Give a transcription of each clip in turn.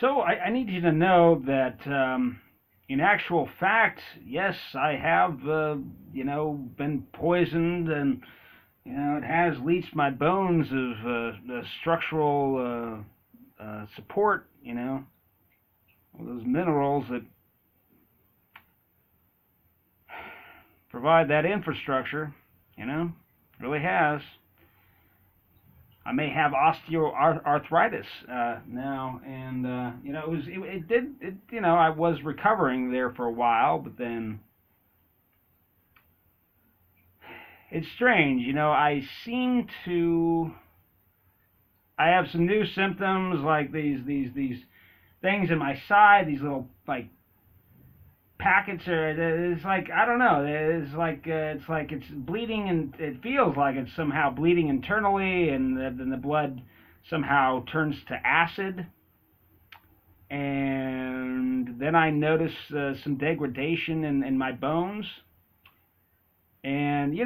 So I need you to know that in actual fact, yes, I have, been poisoned, and it has leached my bones of structural support. All those minerals that provide that infrastructure. Really has. I may have osteoarthritis now, and I was recovering there for a while, but then it's strange. I have some new symptoms, like these things in my side, these little like packets, or it's like, I don't know, it's bleeding, and it feels like it's somehow bleeding internally, and then the blood somehow turns to acid. And then I notice some degradation in my bones. And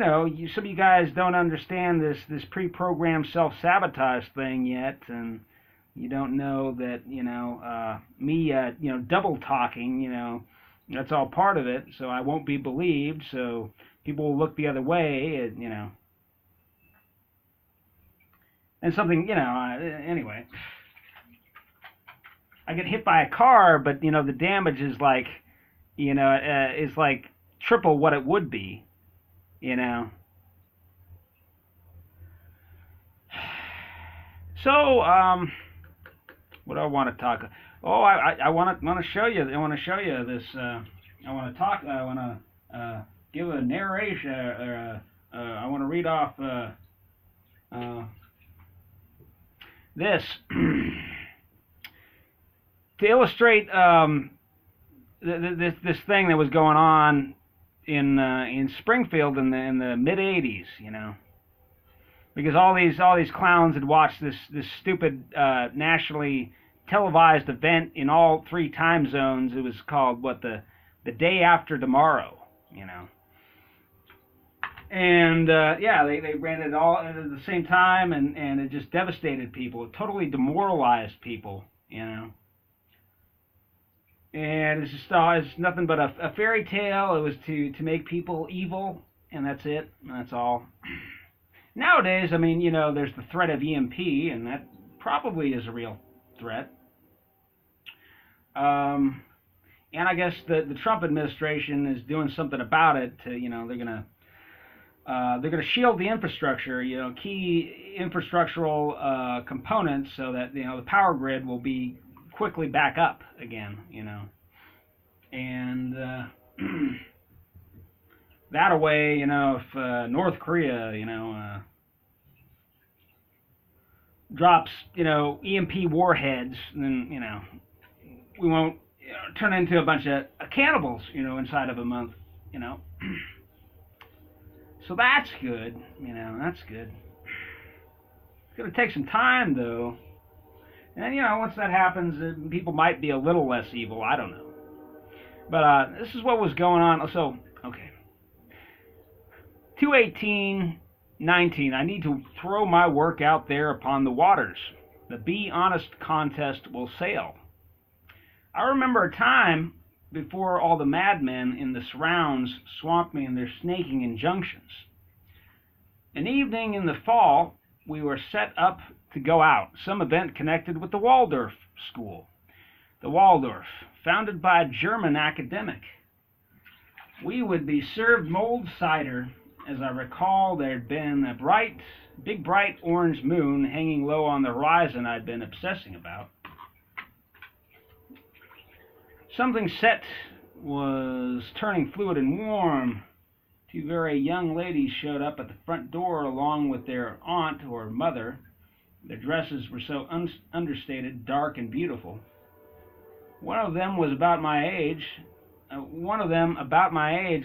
some of you guys don't understand this pre-programmed self-sabotage thing yet, and you don't know that me double talking, that's all part of it. So I won't be believed. So people will look the other way, and something, anyway. I get hit by a car, but the damage is like, is like triple what it would be, So, what do I want to talk? Oh, I want to show you. I want to show you this. I want to talk. I want to give a narration. I want to read off this to illustrate this thing that was going on in Springfield in the mid '80s. Because all these clowns had watched this stupid nationally televised event in all three time zones. It was called the day after tomorrow, and they ran it all at the same time, and it just devastated people. It totally demoralized people, And it's just it's nothing but a fairy tale. It was to make people evil, and that's it. That's all. Nowadays, there's the threat of EMP, and that probably is a real threat. And I guess the Trump administration is doing something about it. They're gonna shield the infrastructure, key infrastructural components, so that the power grid will be quickly back up again, and that away, if North Korea, drops, EMP warheads, then, we won't turn into a bunch of cannibals, inside of a month, So that's good, that's good. It's going to take some time, though. And, once that happens, people might be a little less evil. I don't know. But this is what was going on. So, okay. 2/18/19. I need to throw my work out there upon the waters. The Be Honest contest will sail. I remember a time before all the madmen in the surrounds swamped me in their snaking injunctions. An evening in the fall, we were set up to go out, some event connected with the Waldorf School. The Waldorf, founded by a German academic. We would be served mulled cider. As I recall, there had been a big bright orange moon hanging low on the horizon I'd been obsessing about. Something set was turning fluid and warm. Two very young ladies showed up at the front door along with their aunt or mother. Their dresses were so understated, dark, and beautiful. One of them about my age,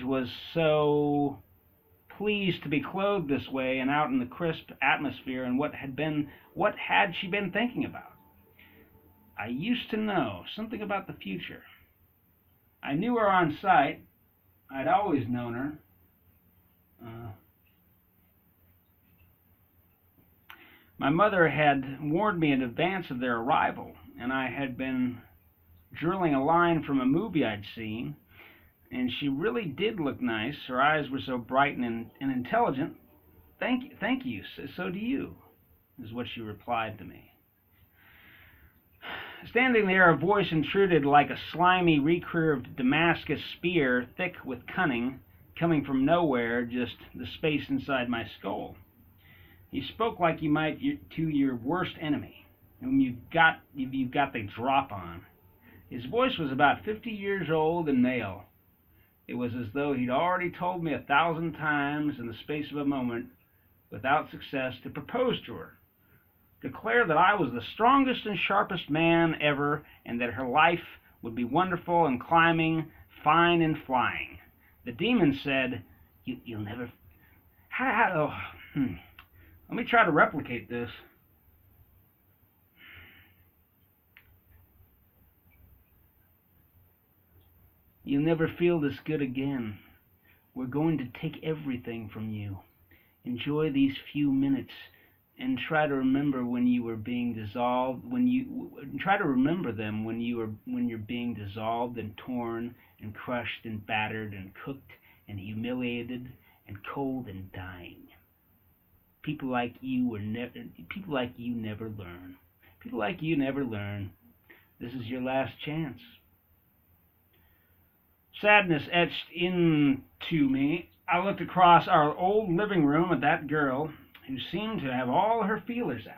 was so pleased to be clothed this way and out in the crisp atmosphere, and what had she been thinking about? I used to know something about the future. I knew her on sight. I'd always known her. My mother had warned me in advance of their arrival, and I had been drilling a line from a movie I'd seen, and she really did look nice. Her eyes were so bright and intelligent. Thank you, so do you, is what she replied to me. Standing there, a voice intruded like a slimy, recurved Damascus spear, thick with cunning, coming from nowhere, just the space inside my skull. He spoke like you might to your worst enemy, whom you've got the drop on. His voice was about 50 years old and male. It was as though he'd already told me 1,000 times in the space of a moment, without success, to propose to her, declare that I was the strongest and sharpest man ever, and that her life would be wonderful and climbing, fine and flying. The demon said, "You'll never... Let me try to replicate this. You'll never feel this good again. We're going to take everything from you. Enjoy these few minutes and try to remember when you were being dissolved, try to remember them when you're being dissolved and torn and crushed and battered and cooked and humiliated and cold and dying. People like you never learn. People like you never learn. This is your last chance." Sadness etched into me. I looked across our old living room at that girl who seemed to have all her feelers out.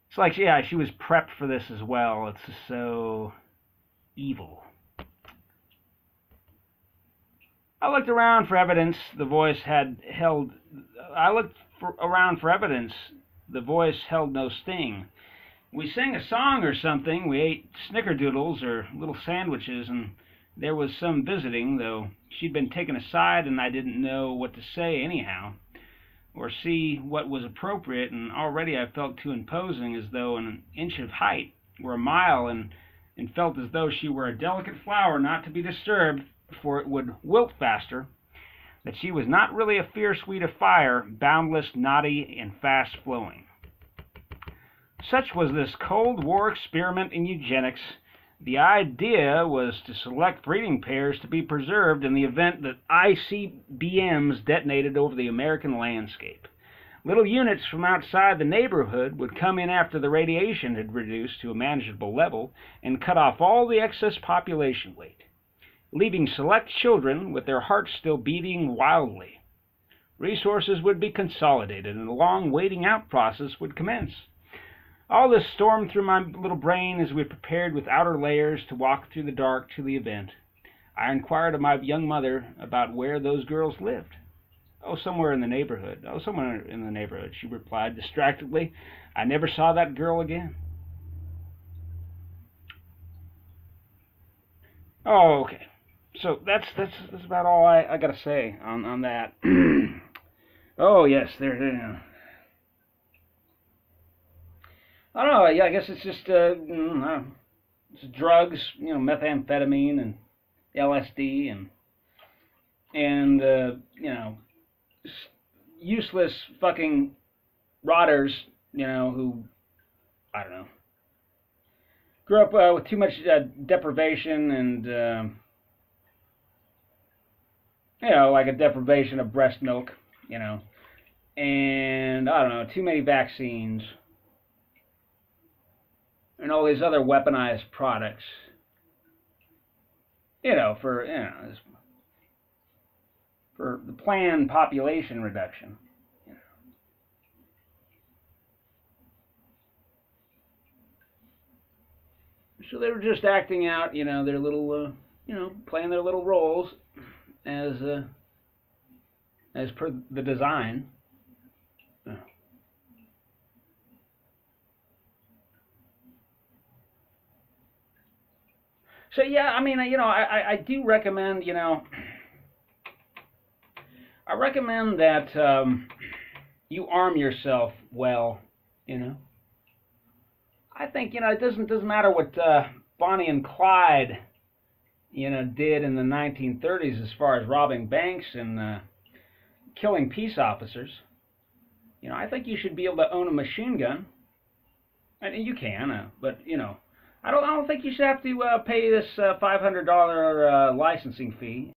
It's like, yeah, she was prepped for this as well. It's just so evil. I looked around for evidence the voice held no sting. We sang a song or something, we ate snickerdoodles or little sandwiches, and there was some visiting, though she'd been taken aside and I didn't know what to say anyhow, or see what was appropriate, and already I felt too imposing, as though an inch of height were a mile, and felt as though she were a delicate flower not to be disturbed, for it would wilt faster, that she was not really a fierce weed of fire, boundless, knotty, and fast-flowing. Such was this Cold War experiment in eugenics. The idea was to select breeding pairs to be preserved in the event that ICBMs detonated over the American landscape. Little units from outside the neighborhood would come in after the radiation had reduced to a manageable level and cut off all the excess population weight, leaving select children with their hearts still beating wildly. Resources would be consolidated and a long waiting out process would commence. All this stormed through my little brain as we prepared with outer layers to walk through the dark to the event. I inquired of my young mother about where those girls lived. Somewhere in the neighborhood. Somewhere in the neighborhood," she replied distractedly. "I never saw that girl again." Oh, okay. So that's about all I got to say on that. Oh, yes, there. I don't know. Yeah, I guess it's just it's drugs, methamphetamine and LSD and useless fucking rotters, who I don't know, grew up with too much deprivation and like a deprivation of breast milk, and I don't know, too many vaccines. And all these other weaponized products, for the planned population reduction. So they were just acting out, their little, playing their little roles as per the design. So yeah, I mean, I do recommend, I recommend that you arm yourself well, I think, it doesn't matter what Bonnie and Clyde, did in the 1930s as far as robbing banks and killing peace officers. I think you should be able to own a machine gun And you can, but you know, I don't think you should have to pay this $500 licensing fee.